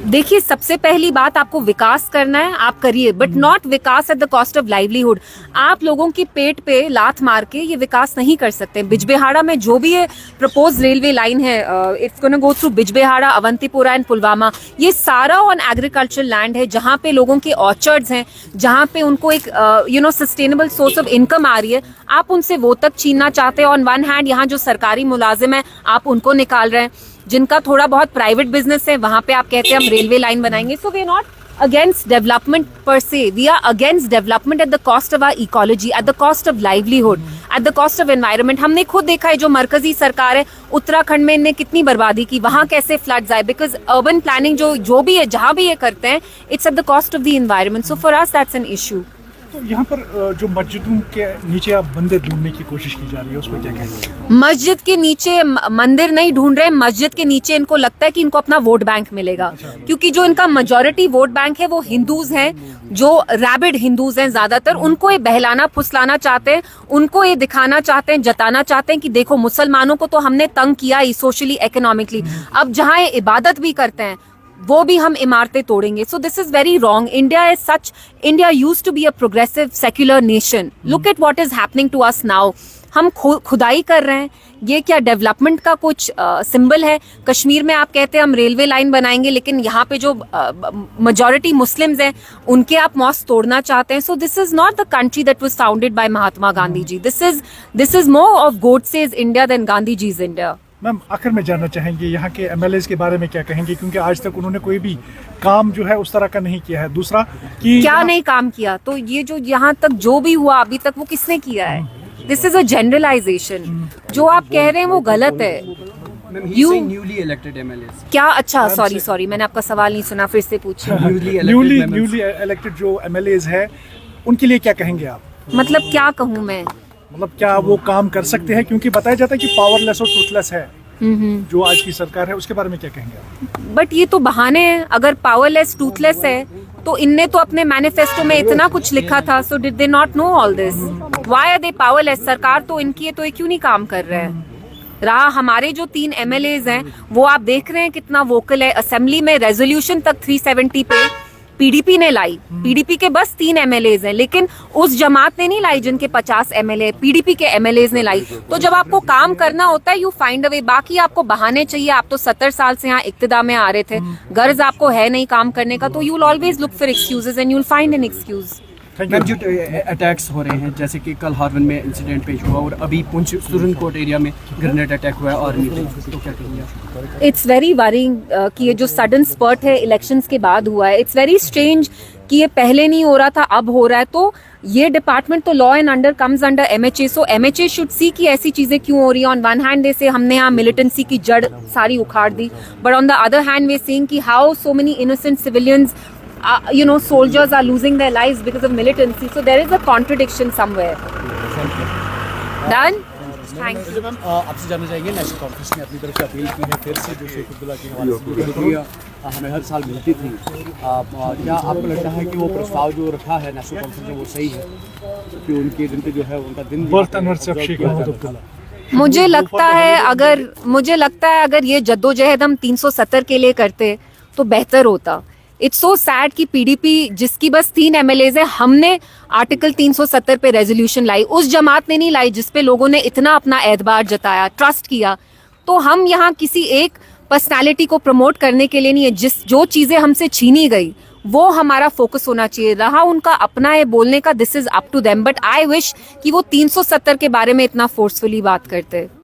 देखिए, सबसे पहली बात, आपको विकास करना है, आप करिए, but not Vikas eight the cost of livelihood. आप लोगों के पेट पे लात मार के ये विकास नहीं कर सकते। बिजबेहाड़ा में जो भी ये प्रपोज रेलवे लाइन है, it's gonna go through Bijbehara, Awantipora and Pulwama. ये सारा ऑन एग्रीकल्चर लैंड है, जहाँ पे लोगों के ऑर्चर्ड्स हैं, जहाँ पे उनको एक सस्टेनेबल सोर्स ऑफ इनकम आ रही है। आप उनसे वो तक छीनना चाहते हैं। ऑन वन हैंड यहाँ जो सरकारी मुलाजिम है, आप उनको निकाल रहे हैं। जिनका थोड़ा बहुत प्राइवेट बिजनेस है, वहां पे आप कहते हैं हम रेलवे लाइन बनाएंगे। So we are not against development per se, we are against development at the cost of our ecology, at the cost of livelihood, at the cost of environment. हमने खुद देखा है, जो मरकजी सरकार है उत्तराखंड में, इनने कितनी बर्बादी की, वहां कैसे फ्लड्स आए, बिकॉज अर्बन प्लानिंग जो भी है, जहां भी ये करते हैं, it's eight the cost of the environment. So for us that's an issue. तो यहाँ पर जो मस्जिदों के नीचे आप मंदिर ढूंढने की कोशिश की जा रही है, उसमें क्या कहेंगे? मस्जिद के नीचे मंदिर नहीं ढूंढ रहे, मस्जिद के नीचे इनको लगता है कि इनको अपना वोट बैंक मिलेगा। क्योंकि जो इनका मेजॉरिटी वोट बैंक है वो हिंदूज हैं, जो रैबिड हिंदूज हैं ज्यादातर। उनको ये बहलाना फुसलाना चाहते हैं, उनको ये दिखाना चाहते हैं, जताना चाहते हैं कि देखो मुसलमानों को तो हमने तंग किया ही, सोशली इकोनॉमिकली। अब जहाँ ये इबादत भी करते हैं, वो भी हम इमारतें तोड़ेंगे। So this is very wrong. India is such, India used to be a progressive secular nation. Look at what is happening to us now. हम खुदाई कर रहे हैं। ये क्या डेवलपमेंट का कुछ सिंबल है? कश्मीर में आप कहते हैं हम रेलवे लाइन बनाएंगे, लेकिन यहाँ पे जो मेजॉरिटी मुस्लिम्स हैं, उनके आप मॉस्क तोड़ना चाहते हैं। So this is not the country that was founded by Mahatma Gandhi ji. This is more of Godse's India than Gandhi ji's India. Ma'am, आखिर में जानना चाहेंगे यहाँ के एमएलएज के बारे में क्या कहेंगे, क्योंकि आज तक उन्होंने कोई भी काम जो है उस तरह का नहीं किया है। दूसरा कि क्या नहीं काम किया, तो ये जो यहाँ तक जो भी हुआ अभी तक, वो किसने किया है? This is a generalisation. जो आप कह रहे हैं वो गलत है। न्यूली इलेक्टेड एमएलएज क्या? अच्छा, सॉरी, मैंने आपका सवाल नहीं सुना, फिर से पूछिए। न्यूली इलेक्टेड जो एमएलएज है, उनके लिए क्या कहेंगे आप? मतलब क्या कहूँ मैं? मतलब क्या वो काम कर सकते हैं? क्योंकि बताया जाता है कि पावरलेस और टूथलेस है जो आज की सरकार है, उसके बारे में क्या कहेंगे आप? बट ये तो बहाने हैं। अगर पावरलेस टूथलेस है तो इनने तो अपने मैनिफेस्टो में इतना कुछ लिखा था। So did they not know all this? Why are they powerless? सरकार तो इनकी है, तो ये क्यों नहीं काम कर रहे हैं? रहा हमारे जो 3 एमएलएज हैं, वो आप देख रहे हैं कितना वोकल है। असेंबली में रेजोल्यूशन तक 370 पे पीडीपी ने लाई। पीडीपी के बस 3 एमएलएज हैं, लेकिन उस जमात ने नहीं लाई जिनके 50 एमएलए, पीडीपी के एमएलएज ने लाई। तो जब आपको काम करना होता है, यू फाइंड अ वे। बाकी आपको बहाने चाहिए। आप तो 70 साल से यहाँ इक्तिदा में आ रहे थे, गर्ज आपको है नहीं काम करने का, तो you will always look for excuses and you will find an excuse. Ma'am, जो अटैक्स हो रहे हैं, जैसे कि कल हार्वन में इंसिडेंट पेश हुआ और अभी पुंछ सुरनकोट एरिया में ग्रेनेड अटैक हुआ है आर्मी पे, तो क्या कहेंगे? इट्स वेरी वरिंग कि ये जो सडन स्पर्ट है इलेक्शंस के बाद हुआ है। इट्स वेरी स्ट्रेंज कि ये पहले नहीं हो रहा था, अब हो रहा है। तो ये डिपार्टमेंट तो law and under comes under MHA. So MHA should see कि ऐसी चीजें क्यों हो रही है। ऑन वन हैंड दे से हमने यहाँ मिलिटेंसी की जड़ सारी उखाड़ दी, but on the other hand we seeing कि how so many innocent civilians, soldiers are losing their lives because of militancy. So there is a contradiction somewhere. Done? Thank you. Ma'am, आपसे जानना चाहेंगे, national conference ने अपनी तरफ से appeal की है फिर से जो शेख अब्दुल्ला की हमारे हमें हर साल मिलती थी। क्या आपको लगता है कि वो प्रस्ताव जो रखा है नेशनल कॉन्फ्रेंस में वो सही है कि उनके दिन पे जो है उनका दिन birth anniversary of Sheikh Abdullah? मुझे लगता है अगर ये जद्दोजहद हम 370 के लिए करते तो बेहतर होता। इट्स सो सैड कि पीडीपी, जिसकी बस 3 एमएलएज है, हमने आर्टिकल 370 पे रेजोल्यूशन लाई, उस जमात ने नहीं लाई जिसपे लोगों ने इतना अपना एतबार जताया, ट्रस्ट किया। तो हम यहाँ किसी एक पर्सनालिटी को प्रमोट करने के लिए नहीं है। जो चीजें हमसे छीनी गई वो हमारा फोकस होना चाहिए। रहा उनका अपना है बोलने का, this is up to them, but I wish कि वो 370 के बारे में इतना फोर्सफुली बात करते।